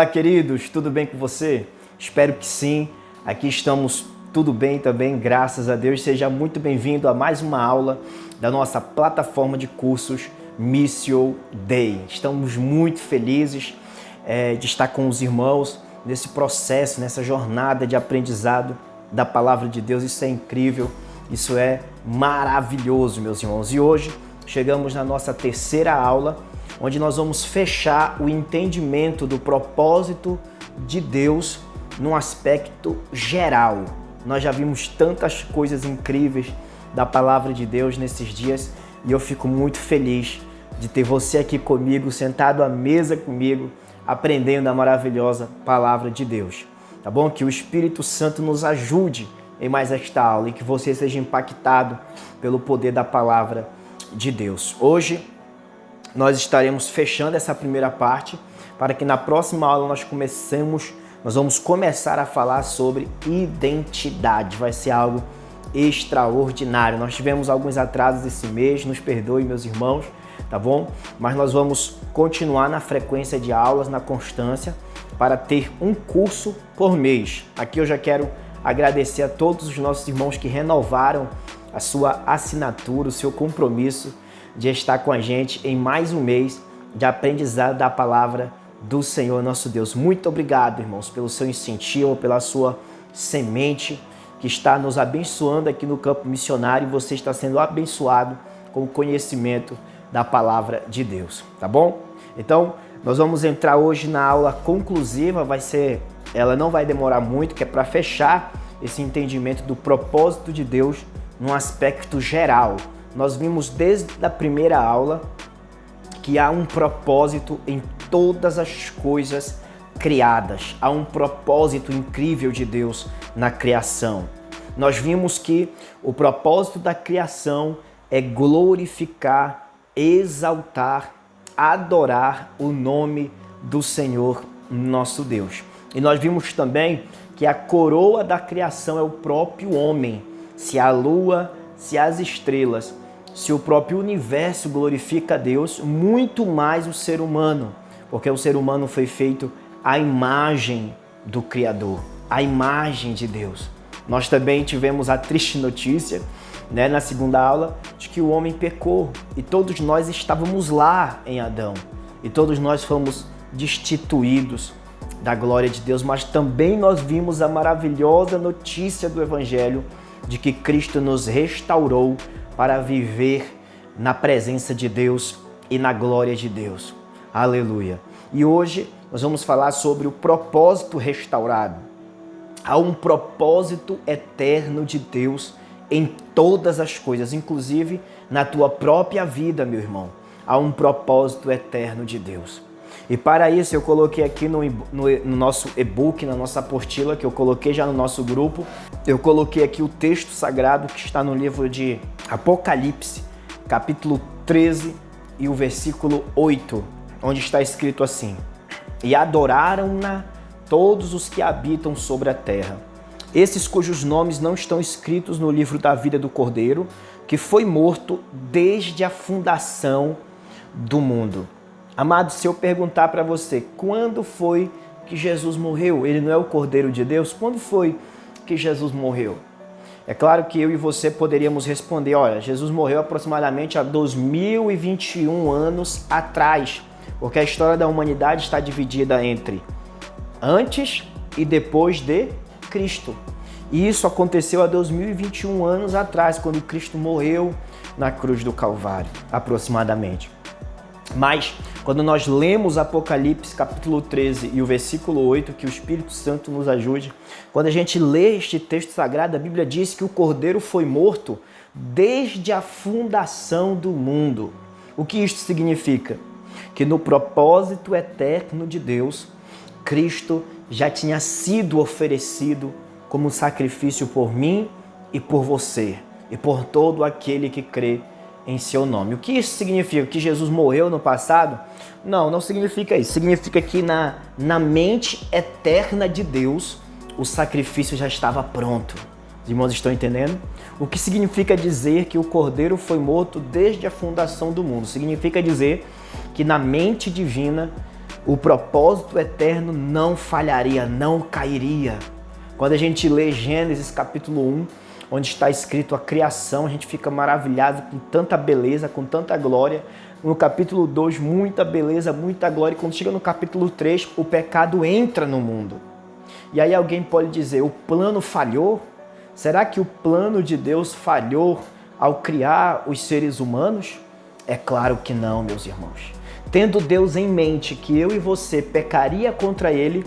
Olá, queridos, tudo bem com você? Espero que sim. Aqui estamos tudo bem também, graças a Deus. Seja muito bem-vindo a mais uma aula da nossa plataforma de cursos Missio Day. Estamos muito felizes de estar com os irmãos nesse processo, nessa jornada de aprendizado da Palavra de Deus. Isso é incrível, isso é maravilhoso, meus irmãos. E hoje chegamos na nossa terceira aula, onde nós vamos fechar o entendimento do propósito de Deus num aspecto geral. Nós já vimos tantas coisas incríveis da Palavra de Deus nesses dias e eu fico muito feliz de ter você aqui comigo, sentado à mesa comigo, aprendendo a maravilhosa Palavra de Deus. Tá bom? Que o Espírito Santo nos ajude em mais esta aula e que você seja impactado pelo poder da Palavra de Deus. Hoje nós estaremos fechando essa primeira parte para que na próxima aula nós vamos começar a falar sobre identidade. Vai ser algo extraordinário. Nós tivemos alguns atrasos esse mês, nos perdoe, meus irmãos, tá bom? Mas nós vamos continuar na frequência de aulas, na constância, para ter um curso por mês. Aqui eu já quero agradecer a todos os nossos irmãos que renovaram a sua assinatura, o seu compromisso de estar com a gente em mais um mês de aprendizado da Palavra do Senhor nosso Deus. Muito obrigado, irmãos, pelo seu incentivo, pela sua semente que está nos abençoando aqui no campo missionário. Você está sendo abençoado com o conhecimento da Palavra de Deus, tá bom? Então, nós vamos entrar hoje na aula conclusiva, ela não vai demorar muito, que é para fechar esse entendimento do propósito de Deus num aspecto geral. Nós vimos desde a primeira aula que há um propósito em todas as coisas criadas. Há um propósito incrível de Deus na criação. Nós vimos que o propósito da criação é glorificar, exaltar, adorar o nome do Senhor nosso Deus. E nós vimos também que a coroa da criação é o próprio homem. Se a lua, se as estrelas, se o próprio universo glorifica a Deus, muito mais o ser humano, porque o ser humano foi feito à imagem do Criador, à imagem de Deus. Nós também tivemos a triste notícia, na segunda aula, de que o homem pecou e todos nós estávamos lá em Adão e todos nós fomos destituídos da glória de Deus, mas também nós vimos a maravilhosa notícia do Evangelho de que Cristo nos restaurou para viver na presença de Deus e na glória de Deus. Aleluia! E hoje nós vamos falar sobre o propósito restaurado. Há um propósito eterno de Deus em todas as coisas, inclusive na tua própria vida, meu irmão. Há um propósito eterno de Deus. E para isso eu coloquei aqui no nosso e-book, na nossa apostila, que eu coloquei já no nosso grupo, eu coloquei aqui o texto sagrado que está no livro de Apocalipse, capítulo 13 e o versículo 8, onde está escrito assim: E adoraram-na todos os que habitam sobre a terra, esses cujos nomes não estão escritos no livro da vida do Cordeiro, que foi morto desde a fundação do mundo. Amado, se eu perguntar para você, quando foi que Jesus morreu? Ele não é o Cordeiro de Deus? Quando foi que Jesus morreu? É claro que eu e você poderíamos responder, olha, Jesus morreu aproximadamente há 2021 anos atrás, porque a história da humanidade está dividida entre antes e depois de Cristo. E isso aconteceu há 2021 anos atrás, quando Cristo morreu na cruz do Calvário, aproximadamente. Mas, quando nós lemos Apocalipse capítulo 13 e o versículo 8, que o Espírito Santo nos ajude, quando a gente lê este texto sagrado, a Bíblia diz que o Cordeiro foi morto desde a fundação do mundo. O que isto significa? Que no propósito eterno de Deus, Cristo já tinha sido oferecido como sacrifício por mim e por você, e por todo aquele que crê em seu nome. O que isso significa? Que Jesus morreu no passado? Não, não significa isso. Significa que na mente eterna de Deus, o sacrifício já estava pronto. Os irmãos estão entendendo? O que significa dizer que o Cordeiro foi morto desde a fundação do mundo? Significa dizer que na mente divina O propósito eterno não falharia, não cairia. Quando a gente lê Gênesis capítulo 1, onde está escrito a criação, a gente fica maravilhado com tanta beleza, com tanta glória. No capítulo 2, muita beleza, muita glória. E quando chega no capítulo 3, o pecado entra no mundo. E aí alguém pode dizer, o plano falhou? Será que o plano de Deus falhou ao criar os seres humanos? É claro que não, meus irmãos. Tendo Deus em mente que eu e você pecaria contra Ele,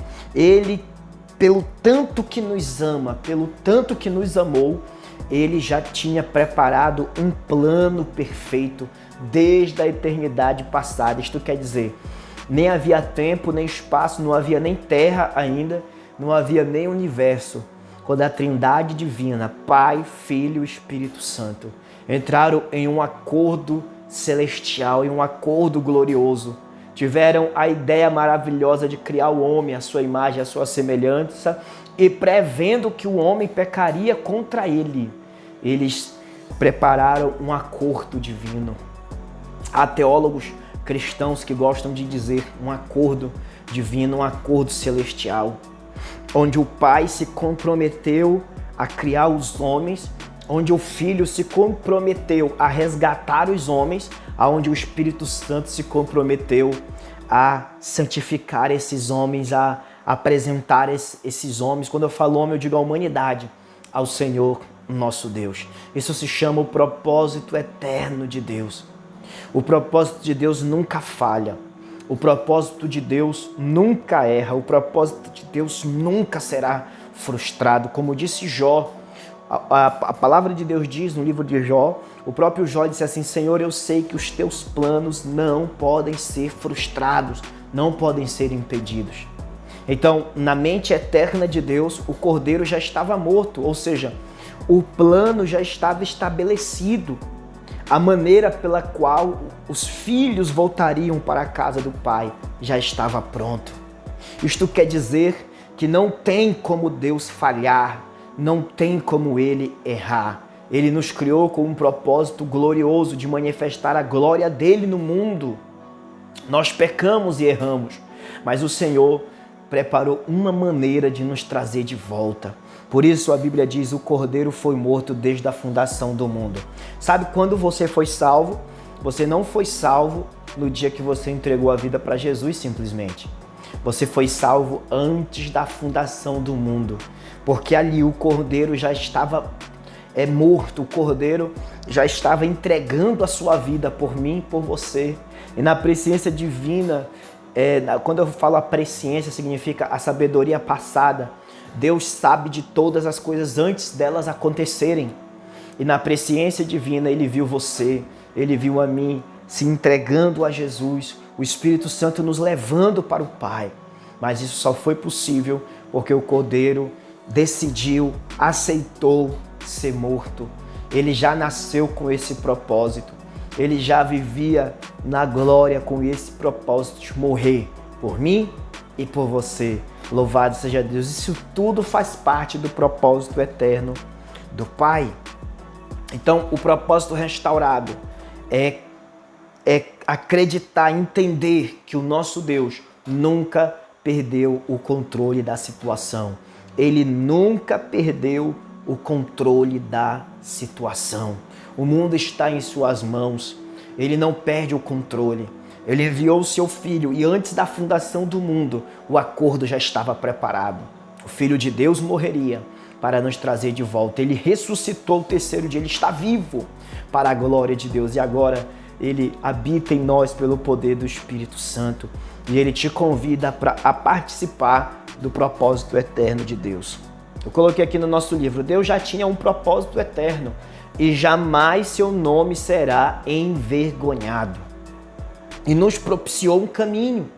pelo tanto que nos ama, pelo tanto que nos amou, Ele já tinha preparado um plano perfeito desde a eternidade passada. Isto quer dizer, nem havia tempo, nem espaço, não havia nem terra ainda, não havia nem universo, quando a Trindade Divina, Pai, Filho e Espírito Santo, entraram em um acordo celestial, em um acordo glorioso. Tiveram a ideia maravilhosa de criar o homem, a sua imagem, a sua semelhança, e prevendo que o homem pecaria contra ele, eles prepararam um acordo divino. Há teólogos cristãos que gostam de dizer um acordo divino, um acordo celestial, onde o Pai se comprometeu a criar os homens, onde o Filho se comprometeu a resgatar os homens, aonde o Espírito Santo se comprometeu a santificar esses homens, a apresentar esses homens. Quando eu falo homem, eu digo a humanidade, ao Senhor nosso Deus. Isso se chama o propósito eterno de Deus. O propósito de Deus nunca falha. O propósito de Deus nunca erra. O propósito de Deus nunca será frustrado. Como disse Jó, a palavra de Deus diz no livro de Jó, o próprio Jó disse assim, Senhor, eu sei que os teus planos não podem ser frustrados, não podem ser impedidos. Então, na mente eterna de Deus, o Cordeiro já estava morto, ou seja, o plano já estava estabelecido. A maneira pela qual os filhos voltariam para a casa do Pai já estava pronto. Isto quer dizer que não tem como Deus falhar, não tem como Ele errar. Ele nos criou com um propósito glorioso de manifestar a glória dEle no mundo. Nós pecamos e erramos, mas o Senhor preparou uma maneira de nos trazer de volta. Por isso a Bíblia diz, o Cordeiro foi morto desde a fundação do mundo. Sabe quando você foi salvo? Você não foi salvo no dia que você entregou a vida para Jesus simplesmente. Você foi salvo antes da fundação do mundo, porque ali o Cordeiro já estava morto, o Cordeiro já estava entregando a sua vida por mim e por você. E na presciência divina, quando eu falo a presciência, significa a sabedoria passada. Deus sabe de todas as coisas antes delas acontecerem. E na presciência divina Ele viu você, Ele viu a mim se entregando a Jesus, o Espírito Santo nos levando para o Pai. Mas isso só foi possível porque o Cordeiro decidiu, aceitou ser morto. Ele já nasceu com esse propósito. Ele já vivia na glória com esse propósito de morrer por mim e por você. Louvado seja Deus. Isso tudo faz parte do propósito eterno do Pai. Então, o propósito restaurado é acreditar, entender que o nosso Deus nunca perdeu o controle da situação. Ele nunca perdeu o controle da situação. O mundo está em suas mãos. Ele não perde o controle. Ele enviou o seu Filho e antes da fundação do mundo, o acordo já estava preparado. O Filho de Deus morreria para nos trazer de volta. Ele ressuscitou o terceiro dia, Ele está vivo para a glória de Deus. E agora Ele habita em nós pelo poder do Espírito Santo. E Ele te convida a participar do propósito eterno de Deus. Eu coloquei aqui no nosso livro, Deus já tinha um propósito eterno e jamais seu nome será envergonhado. E nos propiciou um caminho,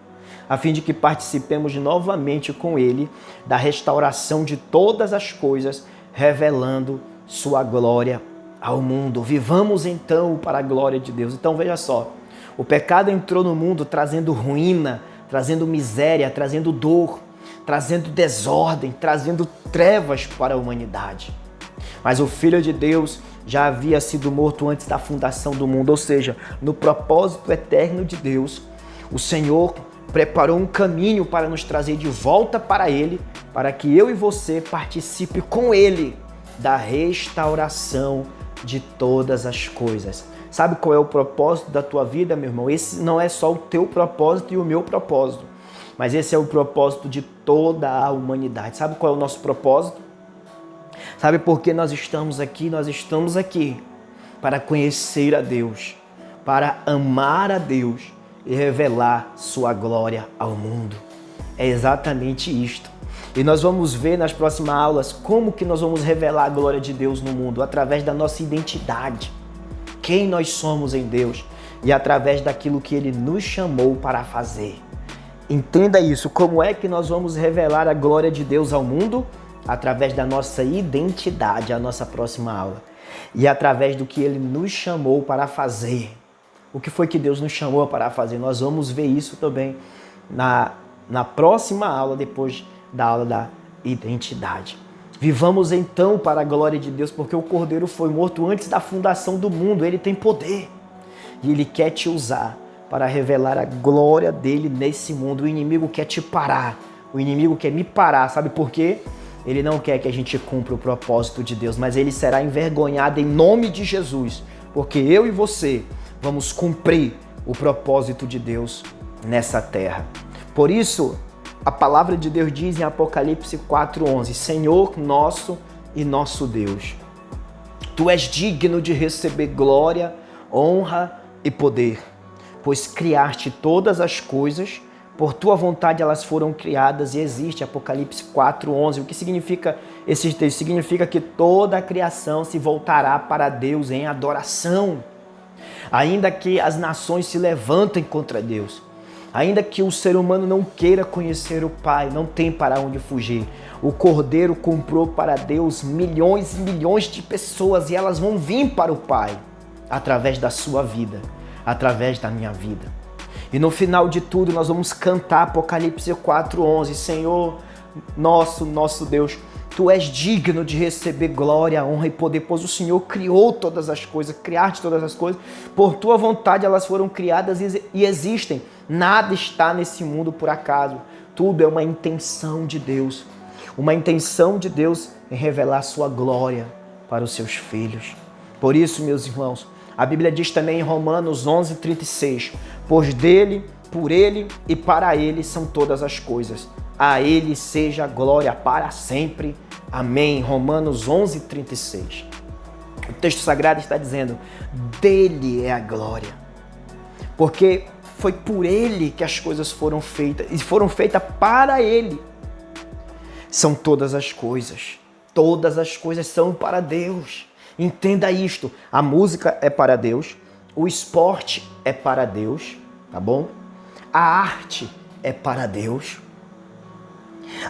a fim de que participemos novamente com Ele da restauração de todas as coisas, revelando sua glória ao mundo. Vivamos então para a glória de Deus. Então veja só, o pecado entrou no mundo trazendo ruína, trazendo miséria, trazendo dor, trazendo desordem, trazendo trevas para a humanidade. Mas o Filho de Deus já havia sido morto antes da fundação do mundo, ou seja, no propósito eterno de Deus, o Senhor preparou um caminho para nos trazer de volta para Ele, para que eu e você participe com Ele da restauração de todas as coisas. Sabe qual é o propósito da tua vida, meu irmão? Esse não é só o teu propósito e o meu propósito, mas esse é o propósito de toda a humanidade. Sabe qual é o nosso propósito? Sabe por que nós estamos aqui? Nós estamos aqui para conhecer a Deus, para amar a Deus e revelar sua glória ao mundo. É exatamente isto. E nós vamos ver nas próximas aulas como que nós vamos revelar a glória de Deus no mundo, através da nossa identidade, quem nós somos em Deus e através daquilo que Ele nos chamou para fazer. Entenda isso, como é que nós vamos revelar a glória de Deus ao mundo? Através da nossa identidade, a nossa próxima aula. E através do que Ele nos chamou para fazer. O que foi que Deus nos chamou para fazer? Nós vamos ver isso também na próxima aula, depois da aula da identidade. Vivamos então para a glória de Deus, porque o Cordeiro foi morto antes da fundação do mundo. Ele tem poder e Ele quer te usar para revelar a glória dele nesse mundo. O inimigo quer te parar, o inimigo quer me parar, sabe por quê? Ele não quer que a gente cumpra o propósito de Deus, mas ele será envergonhado em nome de Jesus, porque eu e você vamos cumprir o propósito de Deus nessa terra. Por isso, a palavra de Deus diz em Apocalipse 4:11, Senhor nosso e nosso Deus, Tu és digno de receber glória, honra e poder, pois criaste todas as coisas, por Tua vontade elas foram criadas e existe. Apocalipse 4:11. O que significa esse texto? Significa que toda a criação se voltará para Deus em adoração, ainda que as nações se levantem contra Deus. Ainda que o ser humano não queira conhecer o Pai, não tem para onde fugir. O Cordeiro comprou para Deus milhões e milhões de pessoas e elas vão vir para o Pai através da sua vida, através da minha vida. E no final de tudo nós vamos cantar Apocalipse 4:11, Senhor nosso Deus, Tu és digno de receber glória, honra e poder, pois o Senhor criou todas as coisas, criaste todas as coisas, por Tua vontade elas foram criadas e existem. Nada está nesse mundo por acaso, tudo é uma intenção de Deus em revelar sua glória para os seus filhos. Por isso, meus irmãos, a Bíblia diz também em Romanos 11:36, pois dele, por ele e para ele são todas as coisas. A ele seja a glória para sempre. Amém. Romanos 11:36. O texto sagrado está dizendo, dele é a glória. Porque foi por ele que as coisas foram feitas e foram feitas para ele. São todas as coisas. Todas as coisas são para Deus. Entenda isto. A música é para Deus. O esporte é para Deus. Tá bom? A arte é para Deus.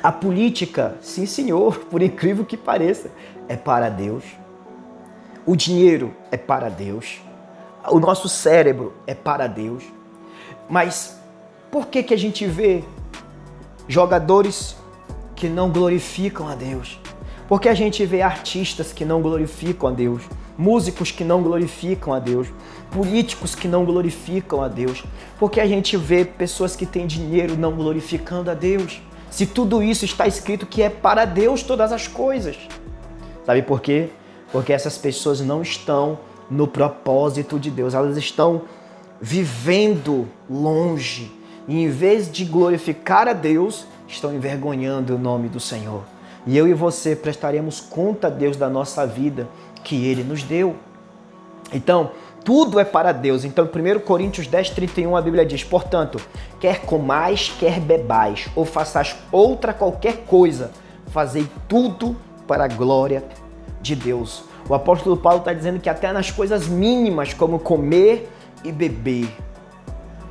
A política, sim senhor, por incrível que pareça, é para Deus. O dinheiro é para Deus. O nosso cérebro é para Deus. Mas por que a gente vê jogadores que não glorificam a Deus? Por que a gente vê artistas que não glorificam a Deus? Músicos que não glorificam a Deus? Políticos que não glorificam a Deus? Por que a gente vê pessoas que têm dinheiro não glorificando a Deus? Se tudo isso está escrito que é para Deus todas as coisas. Sabe por quê? Porque essas pessoas não estão no propósito de Deus. Elas estão vivendo longe. E em vez de glorificar a Deus, estão envergonhando o nome do Senhor. E eu e você prestaremos conta a Deus da nossa vida que Ele nos deu. Então, tudo é para Deus. Então, em 1 Coríntios 10:31, a Bíblia diz, portanto, quer comais, quer bebais, ou façais outra qualquer coisa, fazei tudo para a glória de Deus. O apóstolo Paulo está dizendo que até nas coisas mínimas, como comer e beber,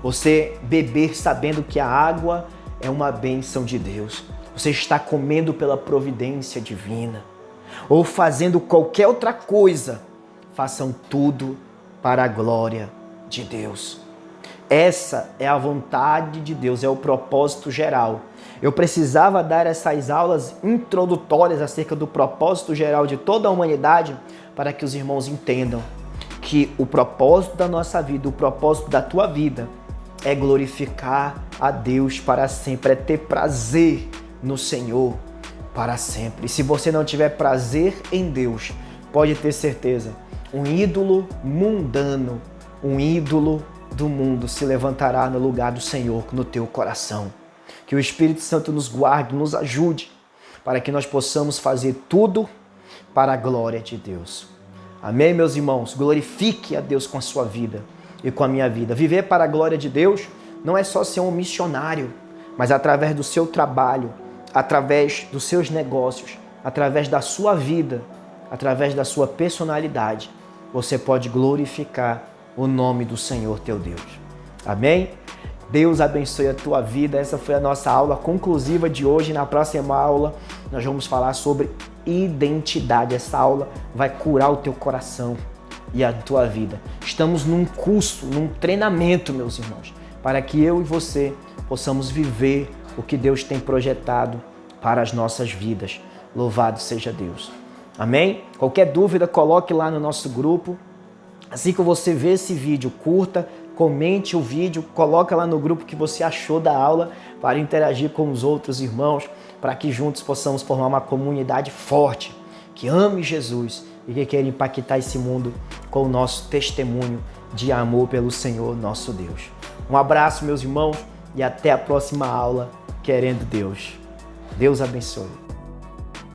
você beber sabendo que a água é uma bênção de Deus. Você está comendo pela providência divina. Ou fazendo qualquer outra coisa, façam tudo para a glória de Deus. Essa é a vontade de Deus, é o propósito geral. Eu precisava dar essas aulas introdutórias acerca do propósito geral de toda a humanidade para que os irmãos entendam que o propósito da nossa vida, o propósito da tua vida é glorificar a Deus para sempre, é ter prazer no Senhor para sempre. E se você não tiver prazer em Deus, pode ter certeza, um ídolo mundano, um ídolo do mundo se levantará no lugar do Senhor no teu coração. Que o Espírito Santo nos guarde, nos ajude, para que nós possamos fazer tudo para a glória de Deus. Amém, meus irmãos? Glorifique a Deus com a sua vida e com a minha vida. Viver para a glória de Deus não é só ser um missionário, mas através do seu trabalho, através dos seus negócios, através da sua vida, através da sua personalidade, você pode glorificar o nome do Senhor teu Deus. Amém? Deus abençoe a tua vida. Essa foi a nossa aula conclusiva de hoje. Na próxima aula, nós vamos falar sobre identidade. Essa aula vai curar o teu coração e a tua vida. Estamos num curso, num treinamento, meus irmãos, para que eu e você possamos viver o que Deus tem projetado para as nossas vidas. Louvado seja Deus. Amém? Qualquer dúvida, coloque lá no nosso grupo. Assim que você vê esse vídeo, curta, comente o vídeo, coloca lá no grupo o que você achou da aula para interagir com os outros irmãos, para que juntos possamos formar uma comunidade forte, que ame Jesus e que queira impactar esse mundo com o nosso testemunho de amor pelo Senhor nosso Deus. Um abraço, meus irmãos, e até a próxima aula, querendo Deus. Deus abençoe.